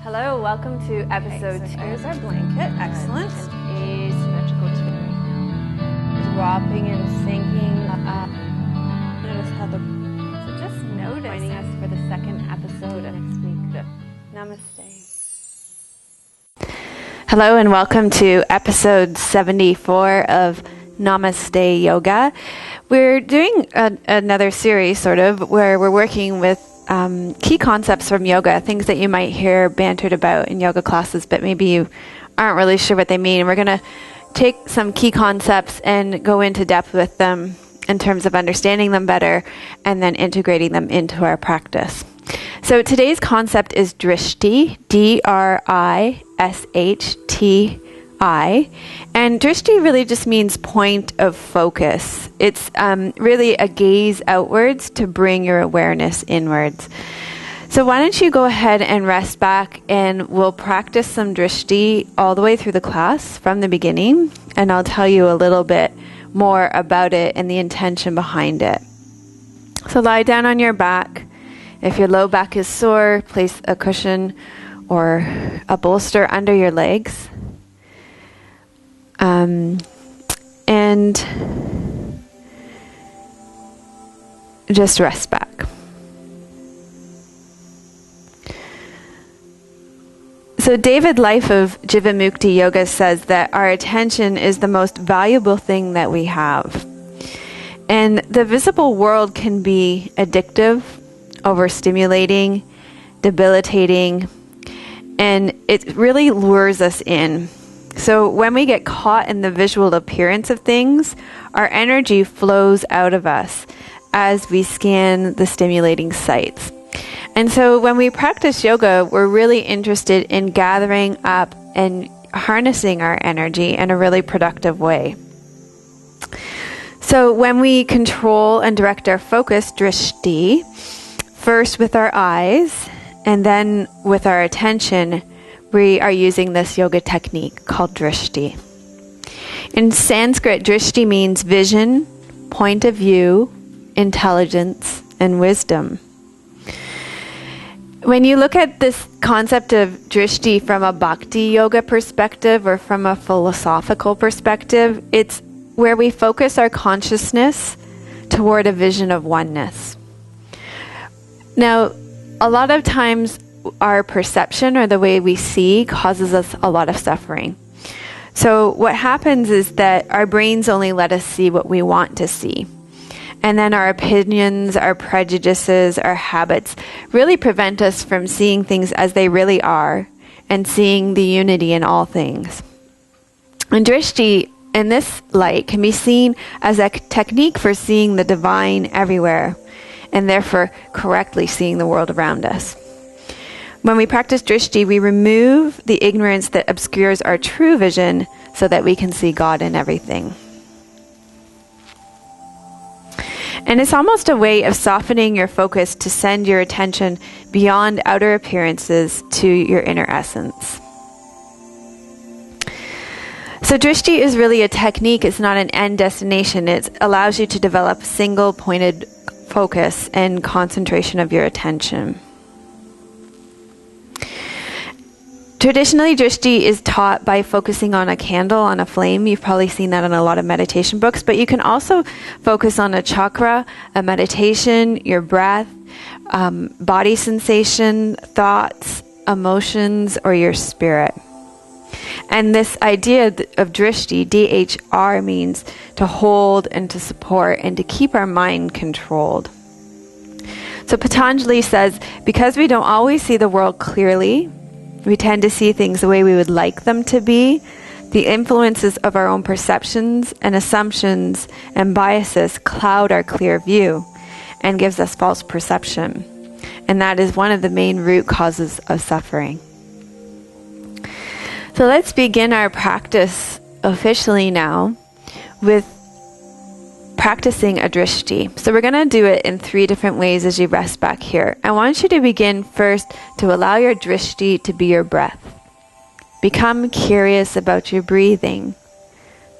Hello, welcome to episode 2. There's our blanket, excellent. An asymmetrical twist. Dropping and sinking up. Notice how So just notice. Joining us for the second episode of next week. Namaste. Hello and welcome to episode 74 of Namaste Yoga. We're doing another series sort of where we're working with key concepts from yoga, things that you might hear bantered about in yoga classes, but maybe you aren't really sure what they mean. We're going to take some key concepts and go into depth with them in terms of understanding them better and then integrating them into our practice. So today's concept is Drishti, D-R-I-S-H-T-I. And Drishti really just means point of focus. It's really a gaze outwards to bring your awareness inwards. So why don't you go ahead and rest back, and we'll practice some Drishti all the way through the class from the beginning, and I'll tell you a little bit more about it and the intention behind it. So lie down on your back. If your low back is sore, place a cushion or a bolster under your legs. And just rest back. So David Life of Jivamukti Yoga says that our attention is the most valuable thing that we have. And the visible world can be addictive, overstimulating, debilitating, and it really lures us in. So when we get caught in the visual appearance of things, our energy flows out of us as we scan the stimulating sites. And so when we practice yoga, we're really interested in gathering up and harnessing our energy in a really productive way. So when we control and direct our focus, Drishti, first with our eyes and then with our attention, we are using this yoga technique called Drishti. In Sanskrit, Drishti means vision, point of view, intelligence, and wisdom. When you look at this concept of Drishti from a Bhakti yoga perspective or from a philosophical perspective, it's where we focus our consciousness toward a vision of oneness. Now, a lot of times our perception or the way we see causes us a lot of suffering. So what happens is that our brains only let us see what we want to see. And then our opinions, our prejudices, our habits really prevent us from seeing things as they really are and seeing the unity in all things. And Drishti in this light can be seen as a technique for seeing the divine everywhere and therefore correctly seeing the world around us. When we practice Drishti, we remove the ignorance that obscures our true vision so that we can see God in everything. And it's almost a way of softening your focus to send your attention beyond outer appearances to your inner essence. So Drishti is really a technique. It's not an end destination. It allows you to develop single pointed focus and concentration of your attention. Traditionally, Drishti is taught by focusing on a candle, on a flame. You've probably seen that in a lot of meditation books, but you can also focus on a chakra, a meditation, your breath, body sensation, thoughts, emotions, or your spirit. And this idea of Drishti, D-H-R, means to hold and to support and to keep our mind controlled. So Patanjali says, because we don't always see the world clearly, we tend to see things the way we would like them to be. The influences of our own perceptions and assumptions and biases cloud our clear view and gives us false perception. And that is one of the main root causes of suffering. So let's begin our practice officially now with practicing a Drishti. So we're going to do it in 3 different ways as you rest back here. I want you to begin first to allow your Drishti to be your breath. Become curious about your breathing.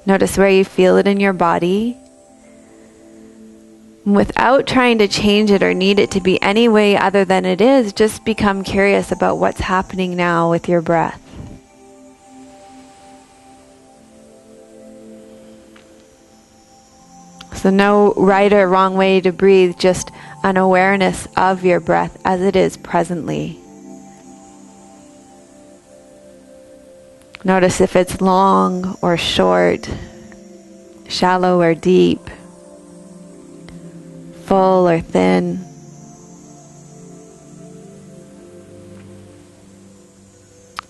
Notice where you feel it in your body. Without trying to change it or need it to be any way other than it is, just become curious about what's happening now with your breath. So no right or wrong way to breathe, just an awareness of your breath as it is presently. Notice if it's long or short, shallow or deep, full or thin.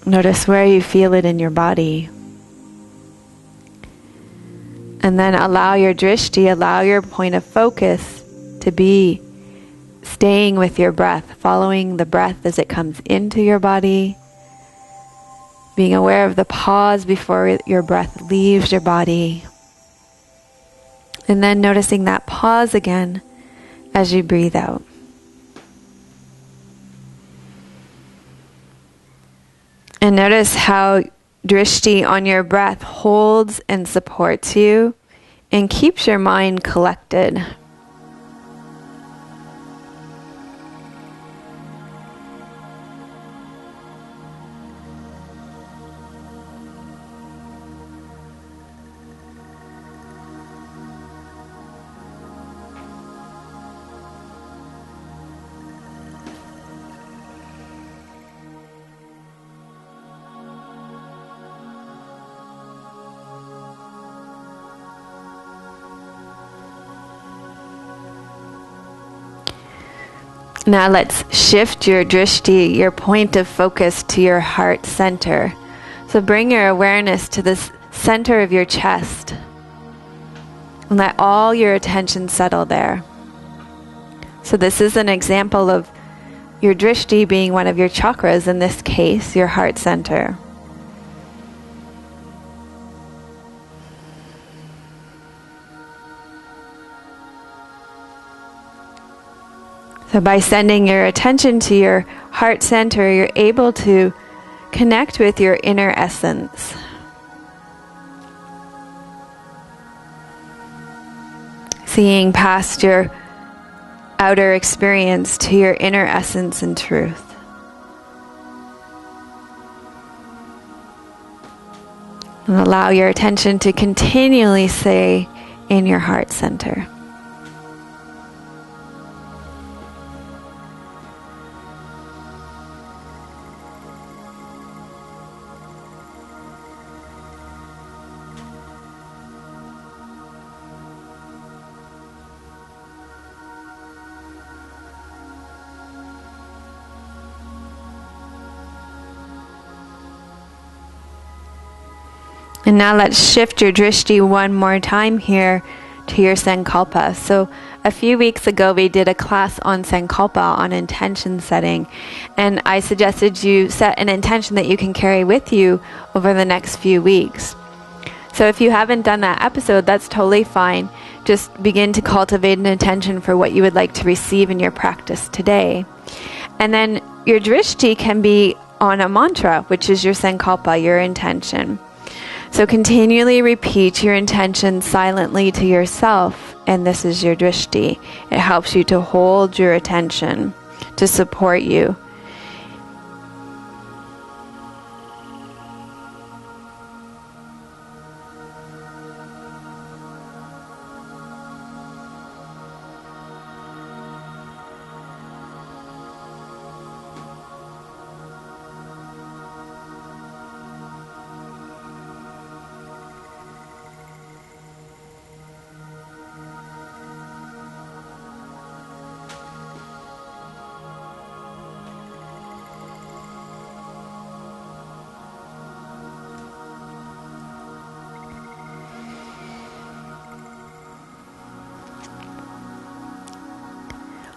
Notice where you feel it in your body. And then allow your drishti, allow your point of focus to be staying with your breath, following the breath as it comes into your body, being aware of the pause before your breath leaves your body, and then noticing that pause again as you breathe out. And notice how drishti on your breath holds and supports you and keeps your mind collected. Now let's shift your drishti, your point of focus, to your heart center. So bring your awareness to the center of your chest and let all your attention settle there. So this is an example of your drishti being one of your chakras, in this case, your heart center. So by sending your attention to your heart center, you're able to connect with your inner essence. Seeing past your outer experience to your inner essence and truth. And allow your attention to continually stay in your heart center. And now let's shift your drishti one more time here to your sankalpa. So a few weeks ago we did a class on sankalpa, on intention setting, and I suggested you set an intention that you can carry with you over the next few weeks. So if you haven't done that episode, that's totally fine. Just begin to cultivate an intention for what you would like to receive in your practice today. And then your drishti can be on a mantra, which is your sankalpa, your intention. So continually repeat your intention silently to yourself, and this is your drishti. It helps you to hold your attention, to support you.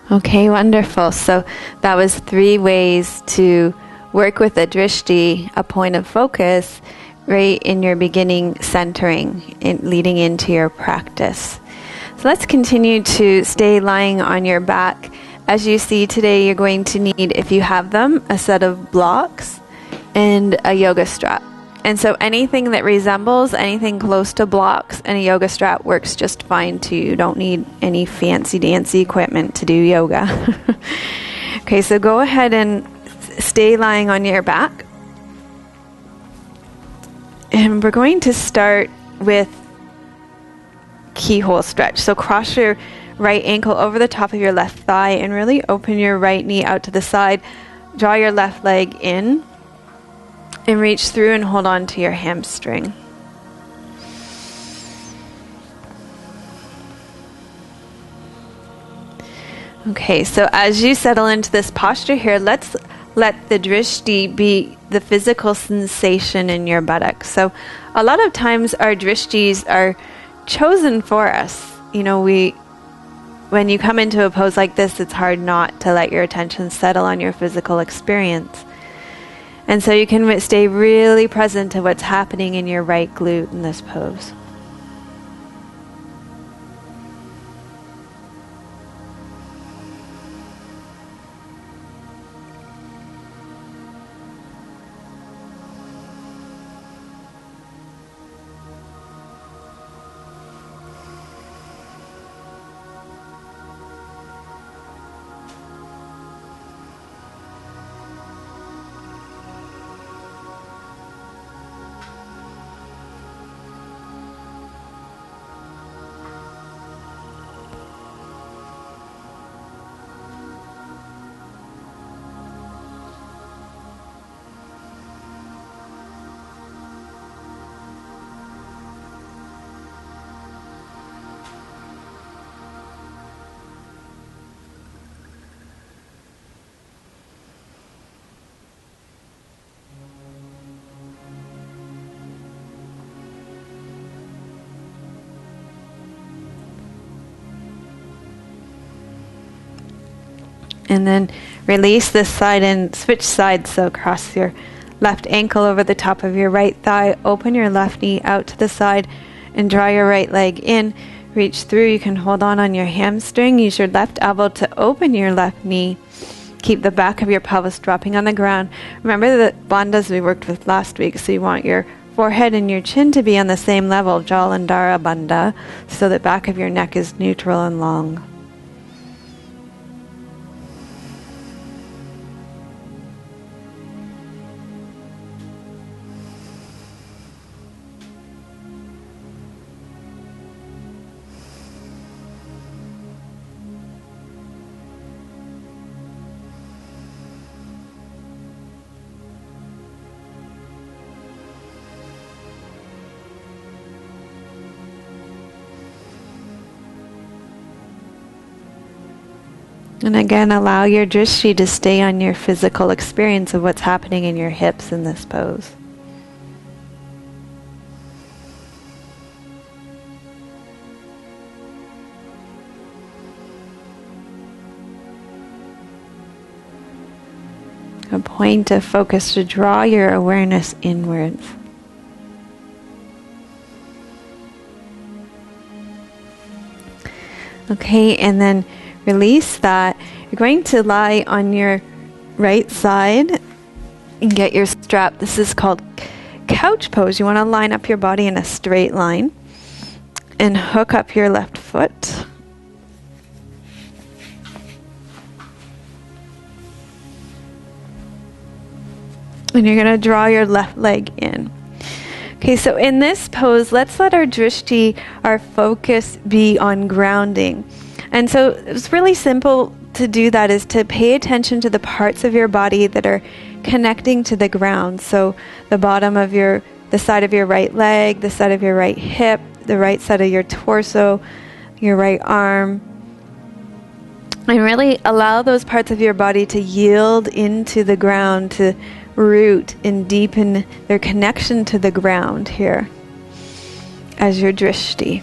Okay, wonderful. So that was 3 ways to work with a drishti, a point of focus, right in your beginning centering, leading into your practice. So let's continue to stay lying on your back. As you see today, you're going to need, if you have them, a set of blocks and a yoga strap. And so anything that resembles anything close to blocks and a yoga strap works just fine too. You don't need any fancy dancy equipment to do yoga. Okay, so go ahead and stay lying on your back. And we're going to start with keyhole stretch. So cross your right ankle over the top of your left thigh and really open your right knee out to the side. Draw your left leg in and reach through and hold on to your hamstring. Okay, so as you settle into this posture here, let's let the drishti be the physical sensation in your buttocks. So a lot of times our drishtis are chosen for us. You know, when you come into a pose like this, it's hard not to let your attention settle on your physical experience. And so you can stay really present to what's happening in your right glute in this pose. And then release this side and switch sides. So cross your left ankle over the top of your right thigh. Open your left knee out to the side and draw your right leg in. Reach through. You can hold on your hamstring. Use your left elbow to open your left knee. Keep the back of your pelvis dropping on the ground. Remember the bandhas we worked with last week. So you want your forehead and your chin to be on the same level, Jalandhara bandha, so the back of your neck is neutral and long. And again, allow your drishti to stay on your physical experience of what's happening in your hips in this pose. A point of focus to draw your awareness inwards. Okay, and then release that. You're going to lie on your right side and get your strap. This is called couch pose. You want to line up your body in a straight line and hook up your left foot. And you're going to draw your left leg in. Okay, so in this pose, let's let our drishti, our focus, be on grounding. And so it's really simple to do that, is to pay attention to the parts of your body that are connecting to the ground. So the bottom of the side of your right leg, the side of your right hip, the right side of your torso, your right arm. And really allow those parts of your body to yield into the ground, to root and deepen their connection to the ground here as your drishti.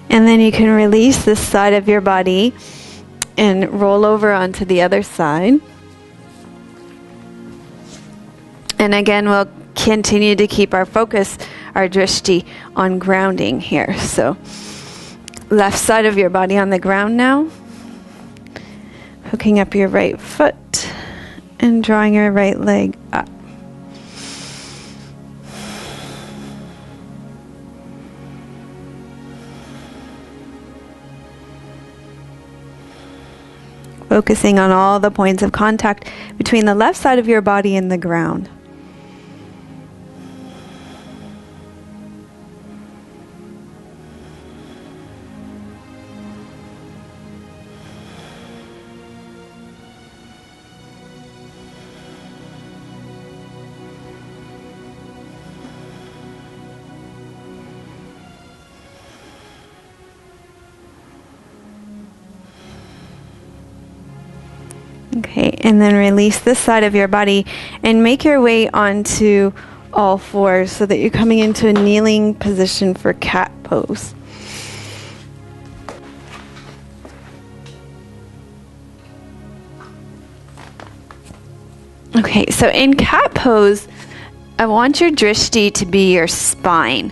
And then you can release this side of your body and roll over onto the other side. And again, we'll continue to keep our focus, our drishti, on grounding here. So left side of your body on the ground now. Hooking up your right foot and drawing your right leg up. Focusing on all the points of contact between the left side of your body and the ground. Okay, and then release this side of your body and make your way onto all fours so that you're coming into a kneeling position for cat pose. Okay, so in cat pose, I want your drishti to be your spine.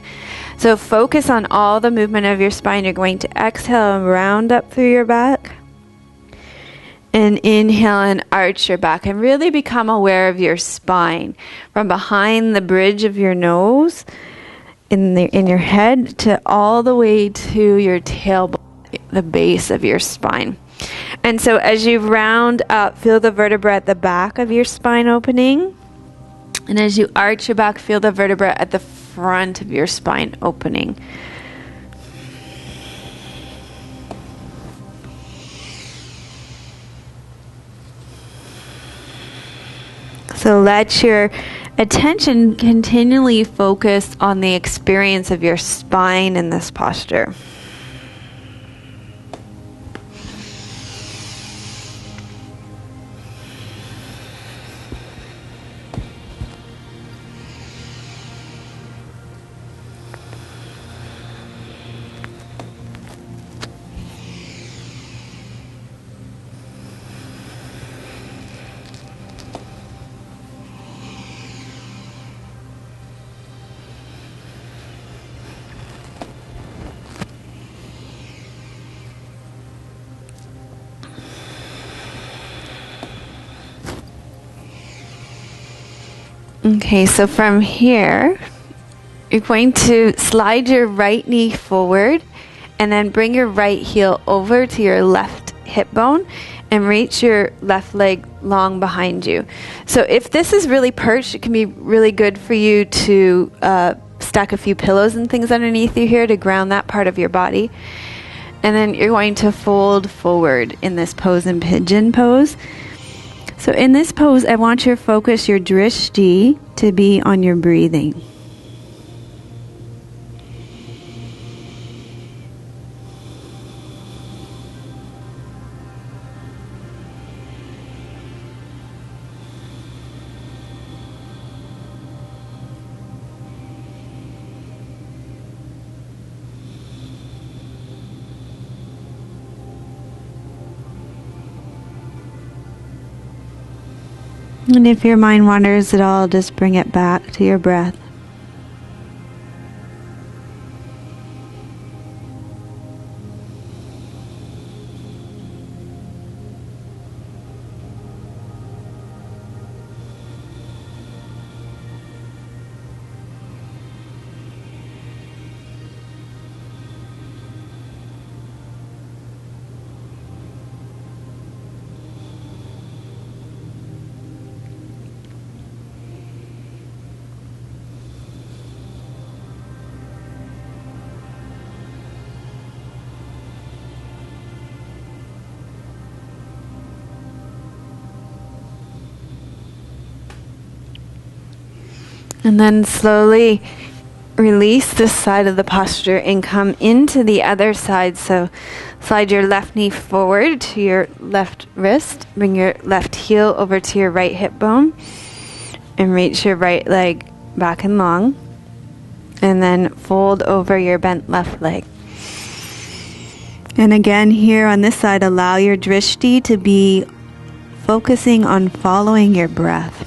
So focus on all the movement of your spine. You're going to exhale and round up through your back. And inhale and arch your back and really become aware of your spine from behind the bridge of your nose in your head to all the way to your tailbone, the base of your spine. And so as you round up, feel the vertebra at the back of your spine opening. And as you arch your back, feel the vertebra at the front of your spine opening. So let your attention continually focus on the experience of your spine in this posture. Okay, so from here, you're going to slide your right knee forward and then bring your right heel over to your left hip bone and reach your left leg long behind you. So if this is really perched, it can be really good for you to stack a few pillows and things underneath you here to ground that part of your body. And then you're going to fold forward in this pose in pigeon pose. So in this pose, I want your focus, your drishti, to be on your breathing. And if your mind wanders at all, just bring it back to your breath. And then slowly release this side of the posture and come into the other side. So slide your left knee forward to your left wrist. Bring your left heel over to your right hip bone. And reach your right leg back and long. And then fold over your bent left leg. And again, here on this side, allow your drishti to be focusing on following your breath.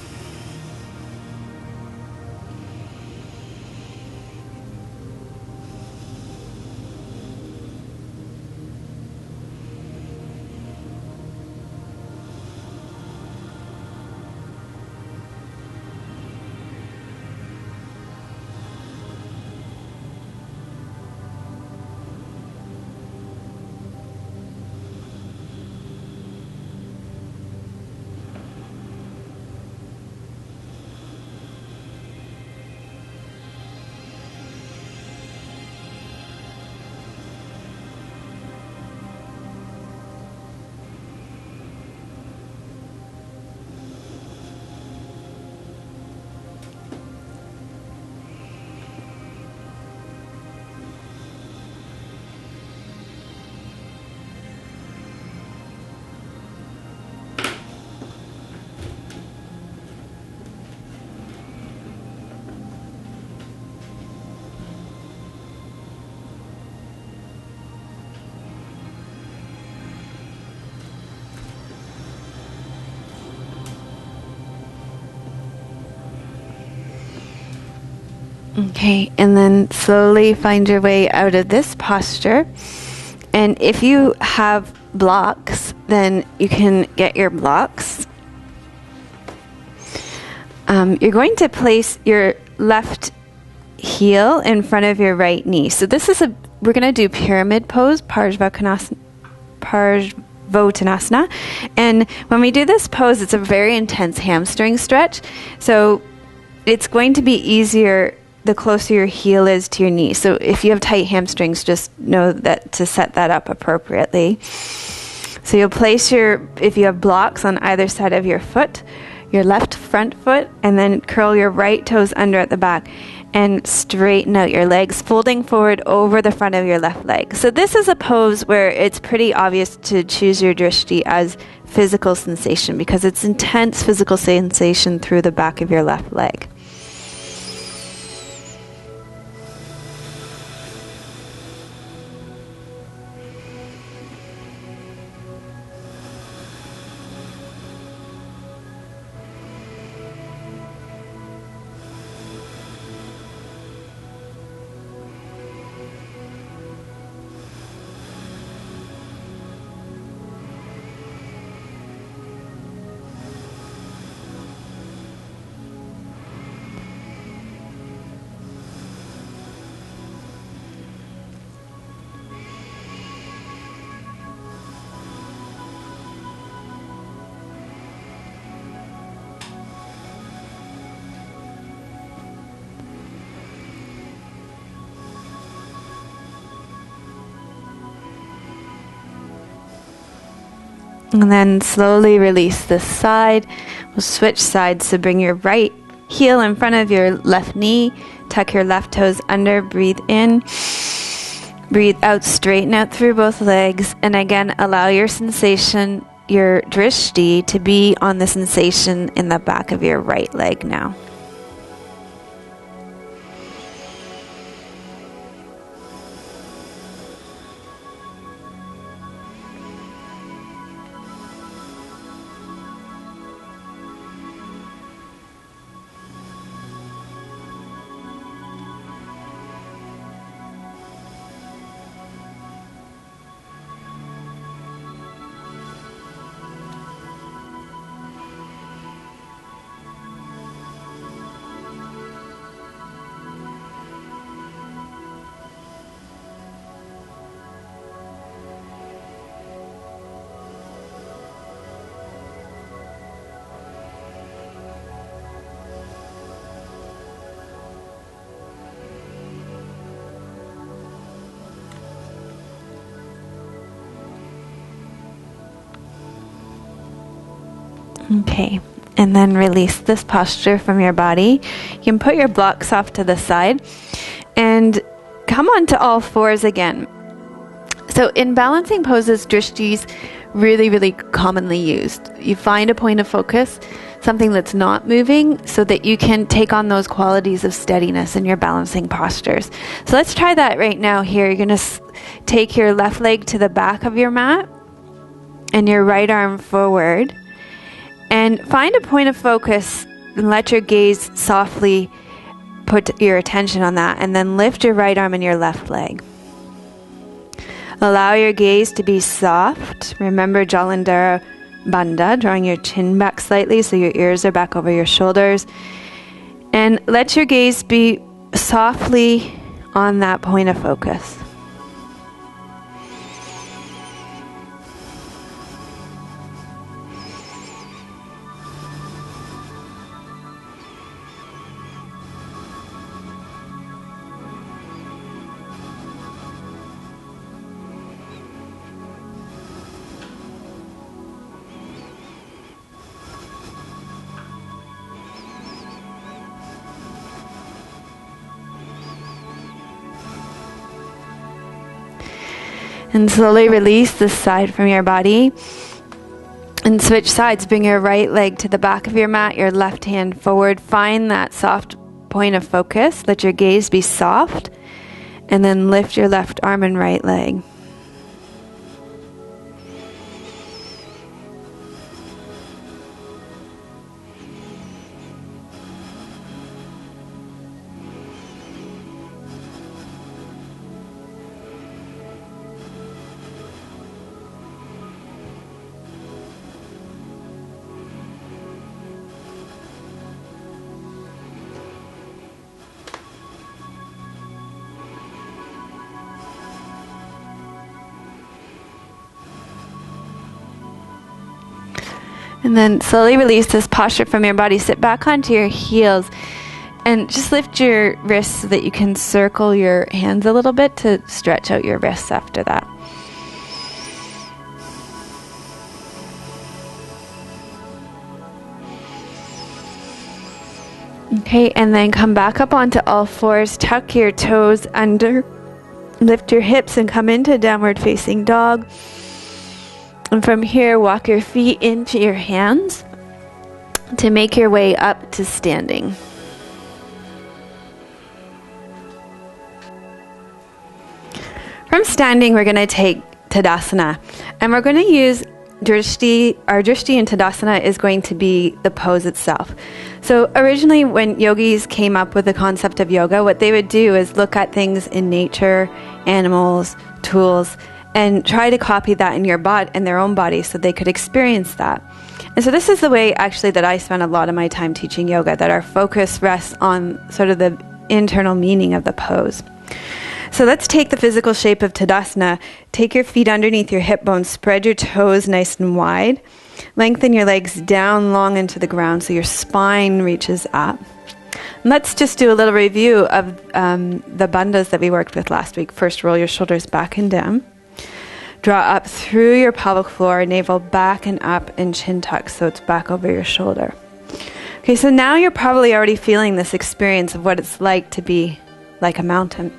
Okay, and then slowly find your way out of this posture. And if you have blocks, then you can get your blocks. You're going to place your left heel in front of your right knee. So this is we're going to do pyramid pose, Parshvottanasana. And when we do this pose, it's a very intense hamstring stretch. So it's going to be easier the closer your heel is to your knee. So if you have tight hamstrings, just know that to set that up appropriately. So you'll place if you have blocks on either side of your foot, your left front foot, and then curl your right toes under at the back and straighten out your legs, folding forward over the front of your left leg. So this is a pose where it's pretty obvious to choose your drishti as physical sensation because it's intense physical sensation through the back of your left leg. And then slowly release this side. We'll switch sides. So bring your right heel in front of your left knee. Tuck your left toes under. Breathe in. Breathe out. Straighten out through both legs. And again, allow your sensation, your drishti, to be on the sensation in the back of your right leg now. Okay, and then release this posture from your body. You can put your blocks off to the side and come onto all fours again. So in balancing poses, drishti is really, really commonly used. You find a point of focus. something that's not moving, so that you can take on those qualities of steadiness in your balancing postures. So let's try that right now here. You're going to take your left leg to the back of your mat and your right arm forward, and find a point of focus and let your gaze softly put your attention on that, and then lift your right arm and your left leg. Allow your gaze to be soft. Remember Jalandhara Bandha, drawing your chin back slightly so your ears are back over your shoulders. And let your gaze be softly on that point of focus. And slowly release this side from your body. And switch sides. Bring your right leg to the back of your mat, your left hand forward. Find that soft point of focus. Let your gaze be soft. And then lift your left arm and right leg. And then slowly release this posture from your body. Sit back onto your heels and just lift your wrists so that you can circle your hands a little bit to stretch out your wrists after that. Okay, and then come back up onto all fours. Tuck your toes under. Lift your hips and come into downward facing dog. And from here, walk your feet into your hands to make your way up to standing. From standing, we're going to take Tadasana. And we're going to use Drishti. Our Drishti in Tadasana is going to be the pose itself. So originally, when yogis came up with the concept of yoga, what they would do is look at things in nature, animals, tools, and try to copy that in their own body so they could experience that. And so this is the way actually that I spend a lot of my time teaching yoga, that our focus rests on sort of the internal meaning of the pose. So let's take the physical shape of Tadasana. Take your feet underneath your hip bones, spread your toes nice and wide. Lengthen your legs down long into the ground so your spine reaches up. And let's just do a little review of the bandhas that we worked with last week. First, roll your shoulders back and down. Draw up through your pelvic floor, navel back and up, and chin tuck so it's back over your shoulder. Okay, so now you're probably already feeling this experience of what it's like to be like a mountain.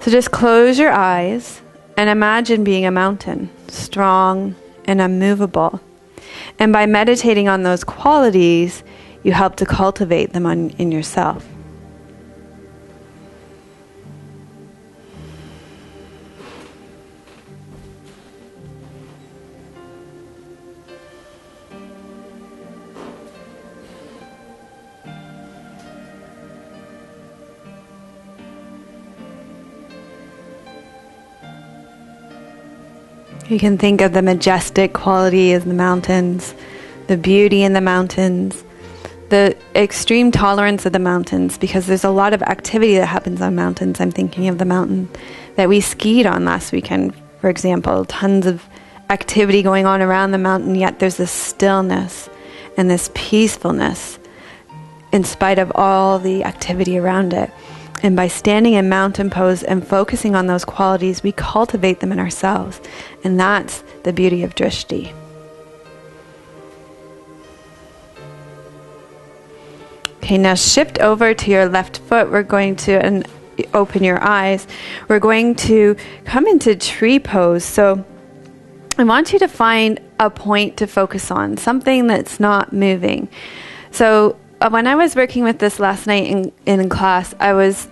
So just close your eyes and imagine being a mountain, strong and unmovable. And by meditating on those qualities, you help to cultivate them in yourself. You can think of the majestic quality of the mountains, the beauty in the mountains, the extreme tolerance of the mountains, because there's a lot of activity that happens on mountains. I'm thinking of the mountain that we skied on last weekend, for example. Tons of activity going on around the mountain, yet there's this stillness and this peacefulness in spite of all the activity around it. And by standing in mountain pose and focusing on those qualities, we cultivate them in ourselves. And that's the beauty of Drishti. Okay, now shift over to your left foot. We're going to, and open your eyes. We're going to come into tree pose. So I want you to find a point to focus on, something that's not moving. So when I was working with this last night in class, I was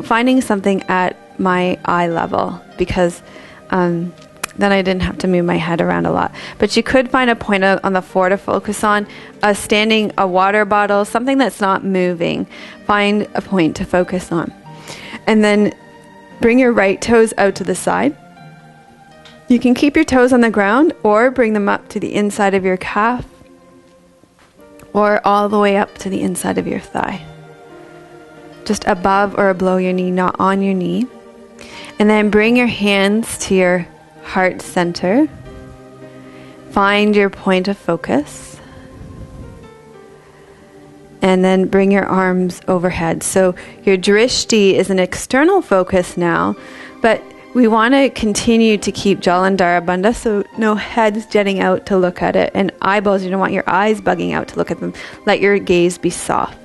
finding something at my eye level, because then I didn't have to move my head around a lot. But you could find a point on the floor to focus on, a water bottle, something that's not moving. Find a point to focus on. And then bring your right toes out to the side. You can keep your toes on the ground or bring them up to the inside of your calf, or all the way up to the inside of your thigh. Just above or below your knee, not on your knee. And then bring your hands to your heart center. Find your point of focus. And then bring your arms overhead. So your drishti is an external focus now, but we want to continue to keep Jalandhara Bandha, so no heads jetting out to look at it, and eyeballs, you don't want your eyes bugging out to look at them. Let your gaze be soft.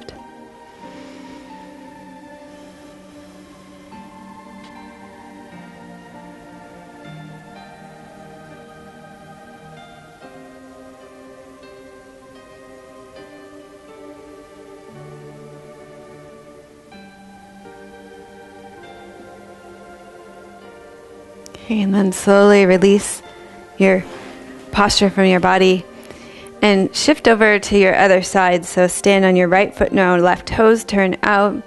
Okay, and then slowly release your posture from your body and shift over to your other side. So stand on your right foot now, left toes turn out.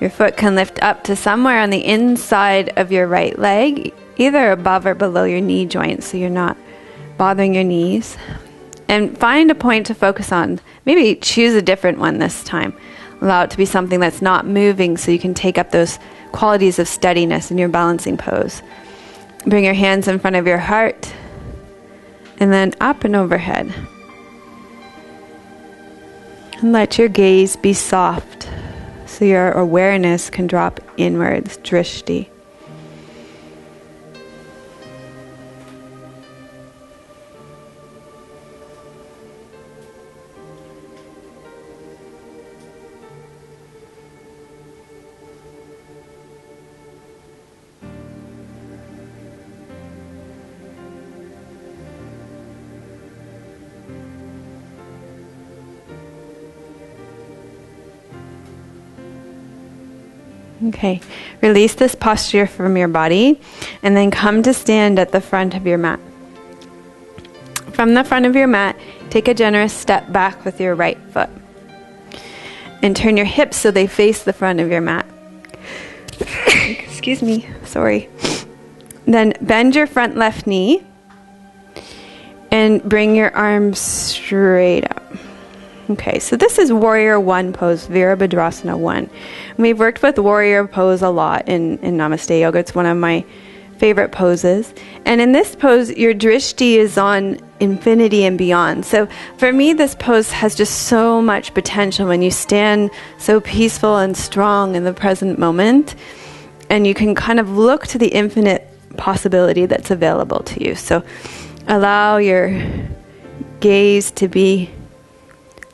Your foot can lift up to somewhere on the inside of your right leg, either above or below your knee joint, so you're not bothering your knees. And find a point to focus on. Maybe choose a different one this time. Allow it to be something that's not moving, so you can take up those qualities of steadiness in your balancing pose. Bring your hands in front of your heart, and then up and overhead. And let your gaze be soft, so your awareness can drop inwards, drishti. Okay, release this posture from your body, and then come to stand at the front of your mat. From the front of your mat, take a generous step back with your right foot. And turn your hips so they face the front of your mat. Excuse me, sorry. Then bend your front left knee, and bring your arms straight up. Okay, so this is Warrior 1 pose, Virabhadrasana 1. We've worked with Warrior pose a lot in Namaste Yoga. It's one of my favorite poses. And in this pose, your drishti is on infinity and beyond. So for me, this pose has just so much potential when you stand so peaceful and strong in the present moment. And you can kind of look to the infinite possibility that's available to you. So allow your gaze to be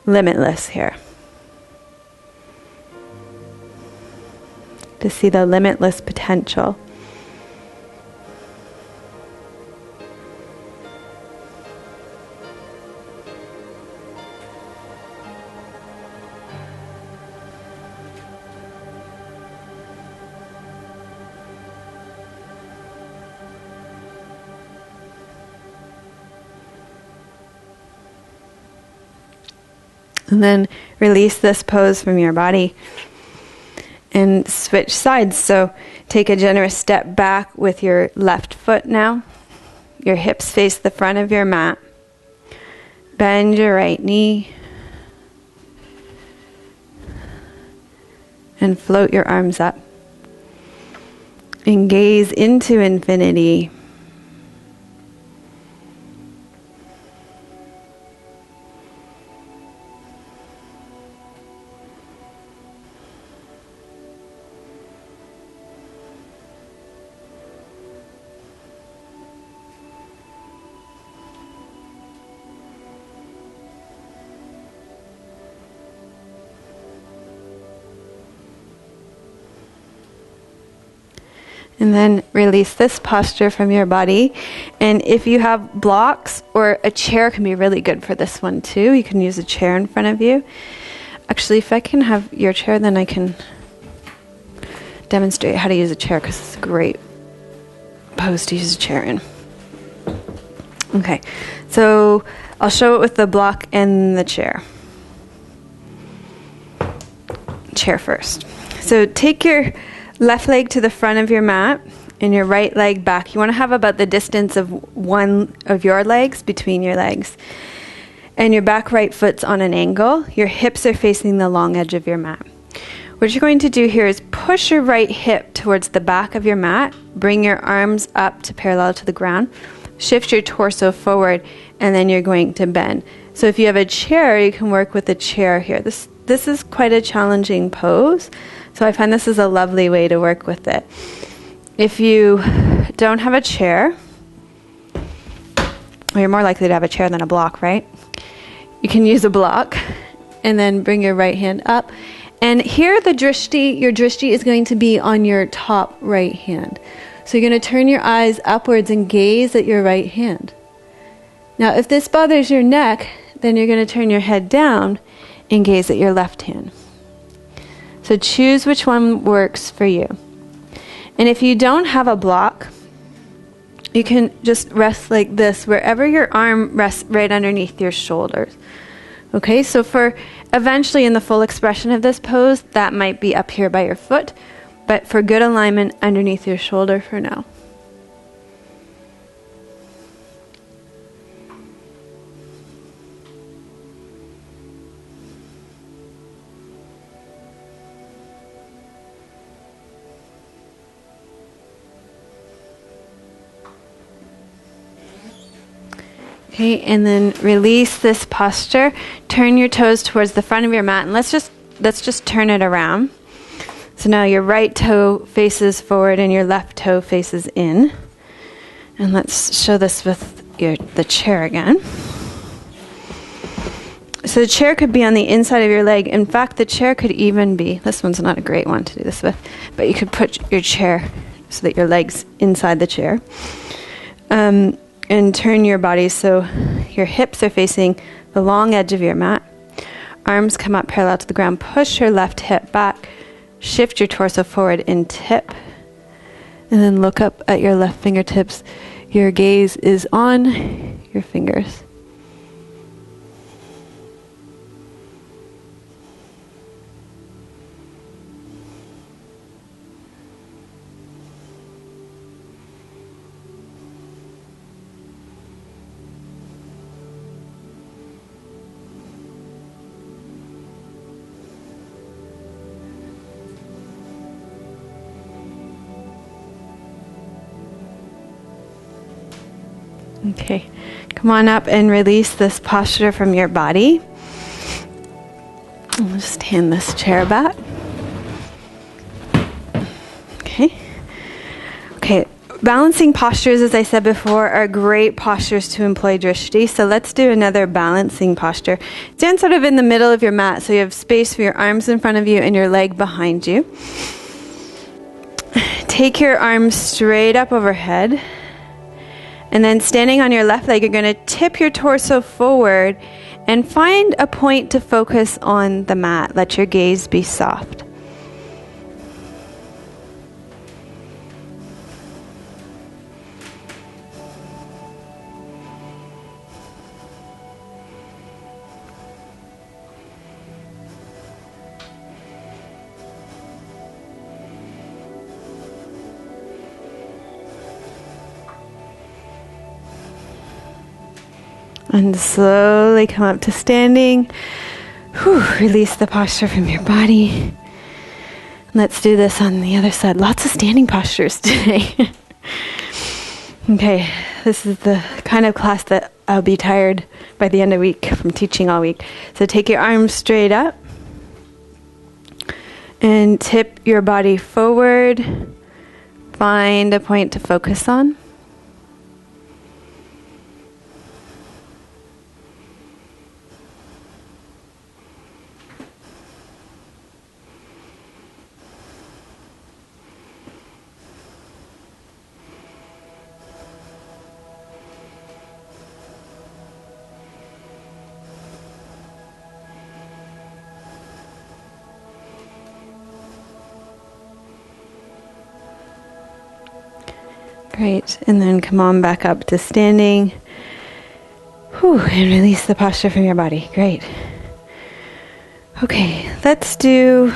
limitless here. To see the limitless potential. And then release this pose from your body and switch sides. So take a generous step back with your left foot now. Your hips face the front of your mat. Bend your right knee. And float your arms up. And gaze into infinity. And then release this posture from your body. And if you have blocks, or a chair can be really good for this one too. You can use a chair in front of you. Actually, if I can have your chair, then I can demonstrate how to use a chair, because it's a great pose to use a chair in. Okay, so I'll show it with the block and the chair. Chair first. So take your left leg to the front of your mat and your right leg back. You want to have about the distance of one of your legs between your legs. And your back right foot's on an angle. Your hips are facing the long edge of your mat. What you're going to do here is push your right hip towards the back of your mat. Bring your arms up to parallel to the ground. Shift your torso forward, and then you're going to bend. So if you have a chair, you can work with the chair here. This is quite a challenging pose, so I find this is a lovely way to work with it. If you don't have a chair, well, you're more likely to have a chair than a block, right? You can use a block, and then bring your right hand up. And here your drishti is going to be on your top right hand. So you're going to turn your eyes upwards and gaze at your right hand. Now, if this bothers your neck, then you're going to turn your head down and gaze at your left hand. So choose which one works for you. And if you don't have a block, you can just rest like this, wherever your arm rests, right underneath your shoulders. Okay, so for eventually in the full expression of this pose, that might be up here by your foot, but for good alignment, underneath your shoulder for now. Okay, and then release this posture. Turn your toes towards the front of your mat, and let's just turn it around. So now your right toe faces forward and your left toe faces in. And let's show this with the chair again. So the chair could be on the inside of your leg. In fact, the chair could even be, this one's not a great one to do this with, but you could put your chair so that your leg's inside the chair. And turn your body so your hips are facing the long edge of your mat. Arms come up parallel to the ground. Push your left hip back. Shift your torso forward and tip. And then look up at your left fingertips. Your gaze is on your fingers. Okay, come on up and release this posture from your body. I'll just hand this chair back. Okay, balancing postures, as I said before, are great postures to employ drishti. So let's do another balancing posture. Stand sort of in the middle of your mat, so you have space for your arms in front of you and your leg behind you. Take your arms straight up overhead. And then standing on your left leg, you're going to tip your torso forward and find a point to focus on the mat. Let your gaze be soft. And slowly come up to standing. Release the posture from your body. Let's do this on the other side. Lots of standing postures today. Okay, this is the kind of class that I'll be tired by the end of the week from teaching all week. So take your arms straight up and tip your body forward. Find a point to focus on. Great. And then come on back up to standing. Whew, and release the posture from your body. Great. Okay, let's do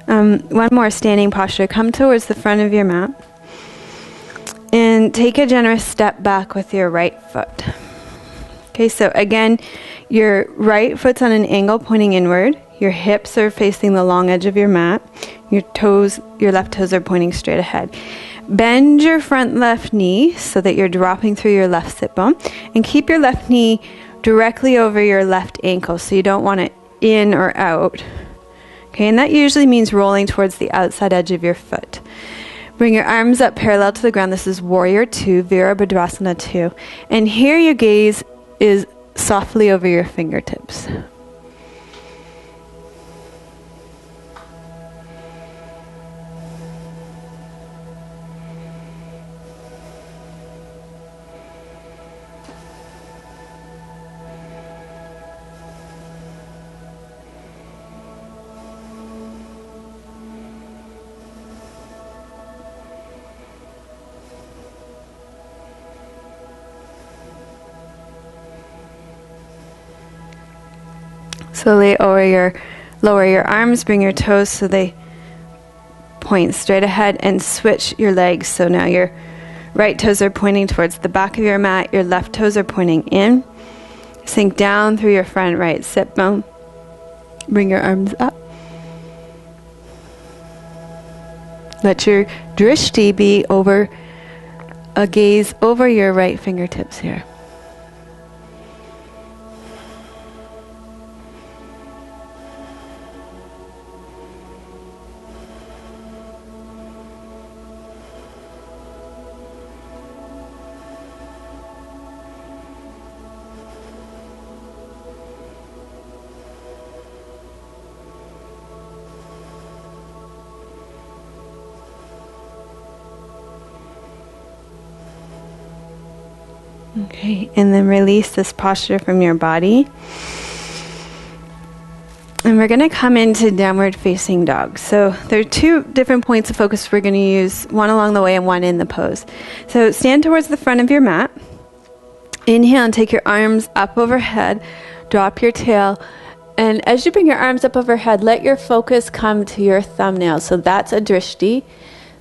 one more standing posture. Come towards the front of your mat. And take a generous step back with your right foot. Okay, so again, your right foot's on an angle pointing inward. Your hips are facing the long edge of your mat. Your left toes are pointing straight ahead. Bend your front left knee so that you're dropping through your left sit bone. And keep your left knee directly over your left ankle, so you don't want it in or out. Okay, and that usually means rolling towards the outside edge of your foot. Bring your arms up parallel to the ground. This is Warrior 2, Virabhadrasana 2. And here your gaze is softly over your fingertips. Slowly lower your arms, bring your toes so they point straight ahead, and switch your legs. So now your right toes are pointing towards the back of your mat, your left toes are pointing in. Sink down through your front right sit bone. Bring your arms up. Let your drishti be over a gaze over your right fingertips here. Okay, and then release this posture from your body. And we're going to come into downward facing dog. So there are two different points of focus we're going to use, one along the way and one in the pose. So stand towards the front of your mat. Inhale and take your arms up overhead. Drop your tail. And as you bring your arms up overhead, let your focus come to your thumbnail. So that's a drishti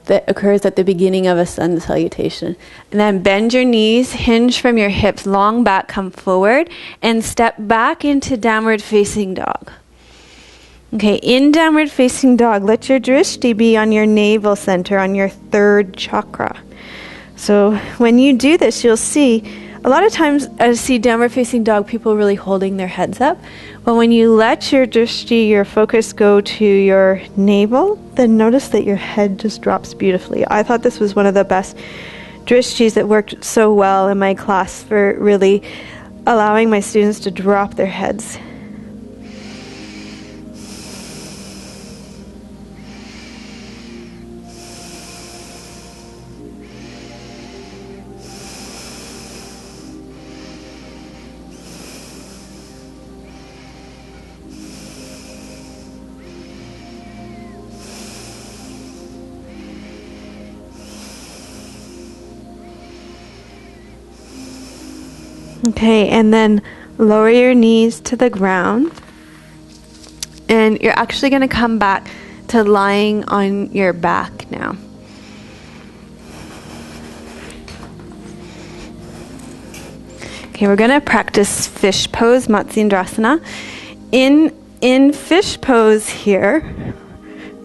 that occurs at the beginning of a sun salutation. And then bend your knees, hinge from your hips, long back, come forward, and step back into downward facing dog. Okay, in downward facing dog, let your drishti be on your navel center, on your third chakra. So when you do this, you'll see, a lot of times I see downward facing dog, people really holding their heads up. But when you let your drishti, your focus go to your navel, then notice that your head just drops beautifully. I thought this was one of the best drishtis that worked so well in my class for really allowing my students to drop their heads. Okay, and then lower your knees to the ground. And you're actually going to come back to lying on your back now. Okay, we're going to practice fish pose, Matsyendrasana. In fish pose here,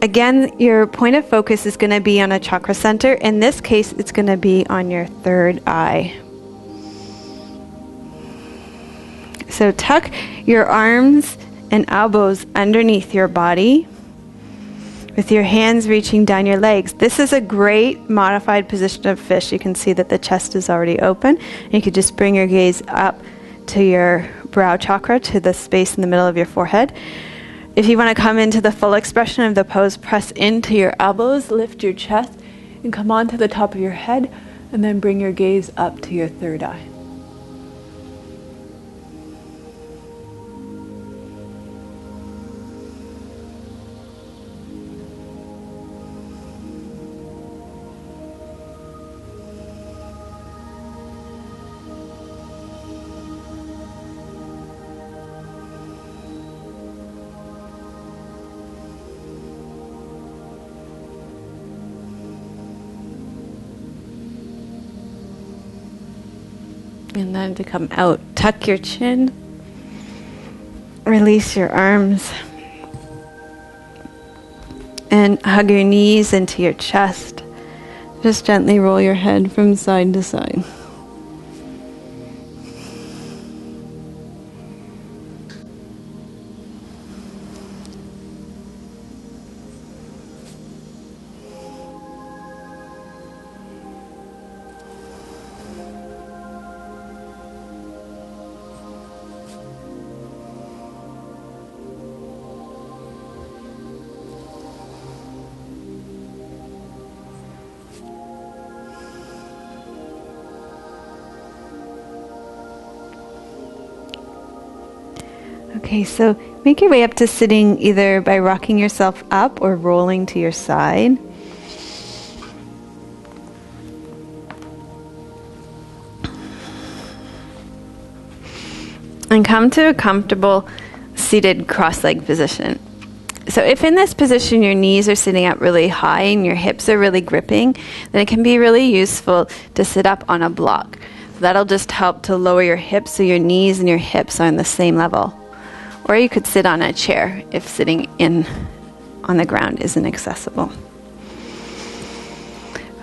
again, your point of focus is going to be on a chakra center. In this case, it's going to be on your third eye. So tuck your arms and elbows underneath your body with your hands reaching down your legs. This is a great modified position of fish. You can see that the chest is already open. And you could just bring your gaze up to your brow chakra, to the space in the middle of your forehead. If you want to come into the full expression of the pose, press into your elbows, lift your chest, and come onto the top of your head, and then bring your gaze up to your third eye. And then to come out, tuck your chin. Release your arms. And hug your knees into your chest. Just gently roll your head from side to side. Okay, so make your way up to sitting either by rocking yourself up or rolling to your side. And come to a comfortable seated cross-legged position. So if in this position your knees are sitting up really high and your hips are really gripping, then it can be really useful to sit up on a block. That'll just help to lower your hips so your knees and your hips are on the same level. Or you could sit on a chair if sitting on the ground isn't accessible.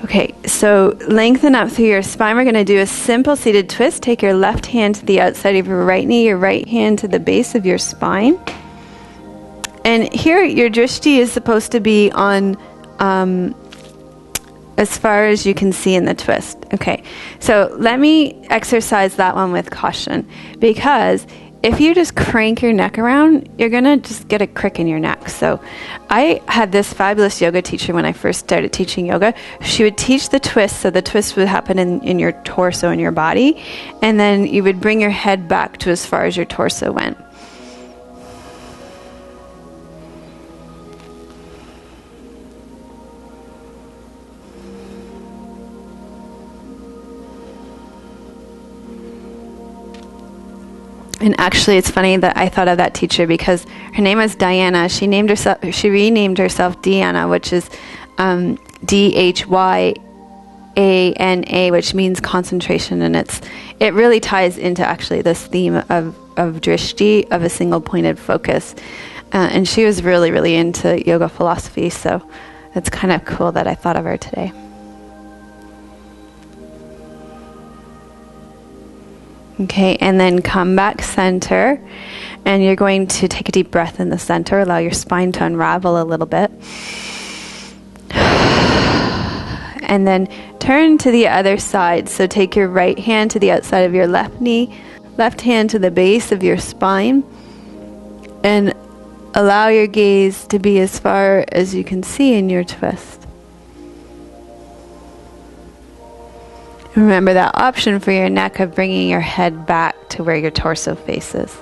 Okay, so lengthen up through your spine. We're going to do a simple seated twist. Take your left hand to the outside of your right knee, your right hand to the base of your spine. And here your drishti is supposed to be on as far as you can see in the twist. Okay, so let me exercise that one with caution, because if you just crank your neck around, you're going to just get a crick in your neck. So I had this fabulous yoga teacher when I first started teaching yoga. She would teach the twist, so the twist would happen in your torso and your body, and then you would bring your head back to as far as your torso went. And actually, it's funny that I thought of that teacher because her name was Diana. She renamed herself Deanna, which is Dhyana, which means concentration, and it really ties into actually this theme of drishti, of a single pointed focus. And she was really, really into yoga philosophy, so it's kind of cool that I thought of her today. Okay, and then come back center, and you're going to take a deep breath in the center. Allow your spine to unravel a little bit. And then turn to the other side. So take your right hand to the outside of your left knee, left hand to the base of your spine, and allow your gaze to be as far as you can see in your twist. Remember that option for your neck of bringing your head back to where your torso faces.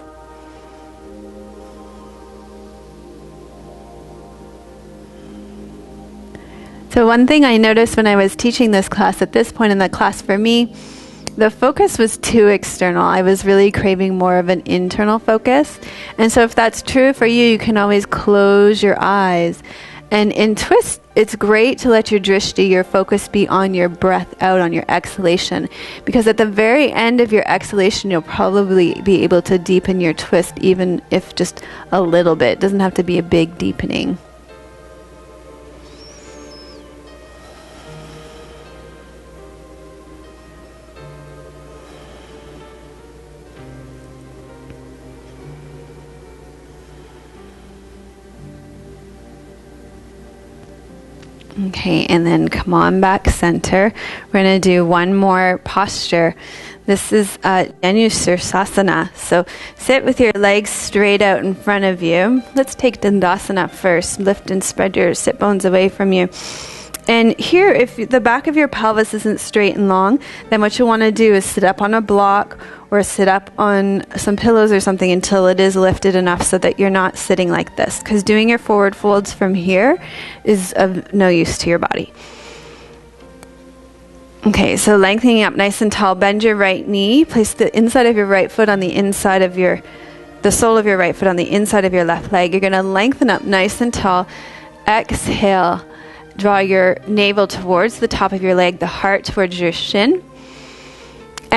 So one thing I noticed when I was teaching this class, at this point in the class for me, the focus was too external. I was really craving more of an internal focus. And so if that's true for you, you can always close your eyes. And in twist, it's great to let your drishti, your focus, be on your breath out, on your exhalation. Because at the very end of your exhalation, you'll probably be able to deepen your twist, even if just a little bit. It doesn't have to be a big deepening. Okay, and then come on back center. We're going to do one more posture. This is Savasana. So sit with your legs straight out in front of you. Let's take Dandasana first. Lift and spread your sit bones away from you. And here, if the back of your pelvis isn't straight and long, then what you want to do is sit up on a block or sit up on some pillows or something until it is lifted enough so that you're not sitting like this. Because doing your forward folds from here is of no use to your body. Okay, so lengthening up nice and tall. Bend your right knee. Place the inside of your right foot on the inside of the sole of your right foot on the inside of your left leg. You're going to lengthen up nice and tall. Exhale. Draw your navel towards the top of your leg, the heart towards your shin.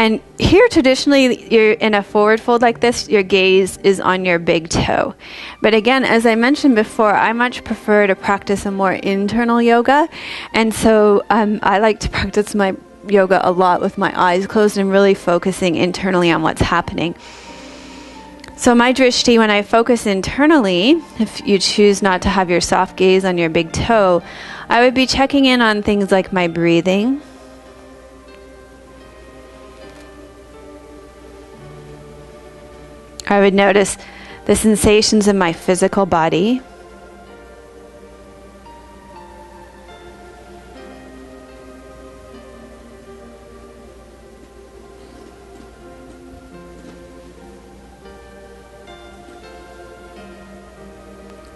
And here, traditionally, you're in a forward fold like this, your gaze is on your big toe. But again, as I mentioned before, I much prefer to practice a more internal yoga. And so I like to practice my yoga a lot with my eyes closed and really focusing internally on what's happening. So my drishti, when I focus internally, if you choose not to have your soft gaze on your big toe, I would be checking in on things like my breathing. I would notice the sensations in my physical body.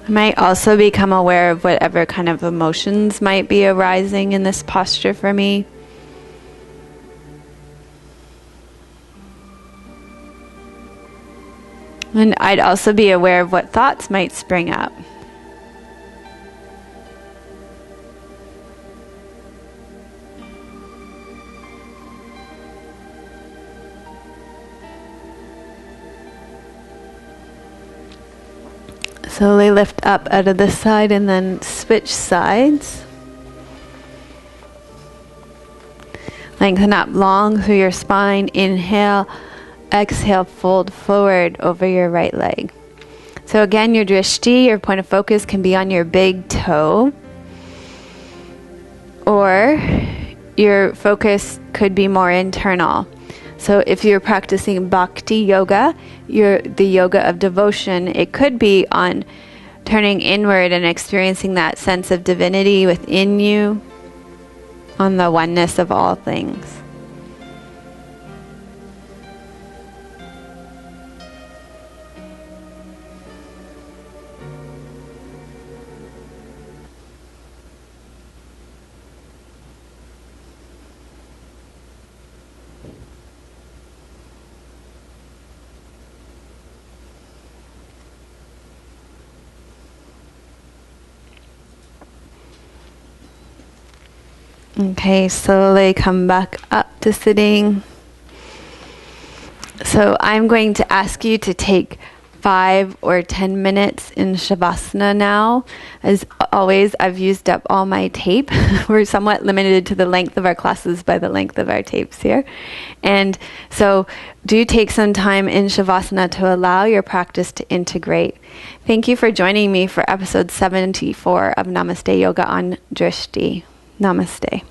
I might also become aware of whatever kind of emotions might be arising in this posture for me. And I'd also be aware of what thoughts might spring up. Slowly lift up out of this side and then switch sides. Lengthen up long through your spine. Inhale, exhale, fold forward over your right leg. So again, your drishti, your point of focus, can be on your big toe. Or your focus could be more internal. So if you're practicing Bhakti yoga, the yoga of devotion, it could be on turning inward and experiencing that sense of divinity within you, on the oneness of all things. Okay, slowly come back up to sitting. So I'm going to ask you to take 5 or 10 minutes in Savasana now. As always, I've used up all my tape. We're somewhat limited to the length of our classes by the length of our tapes here. And so do take some time in Savasana to allow your practice to integrate. Thank you for joining me for episode 74 of Namaste Yoga on Drishti. Namaste.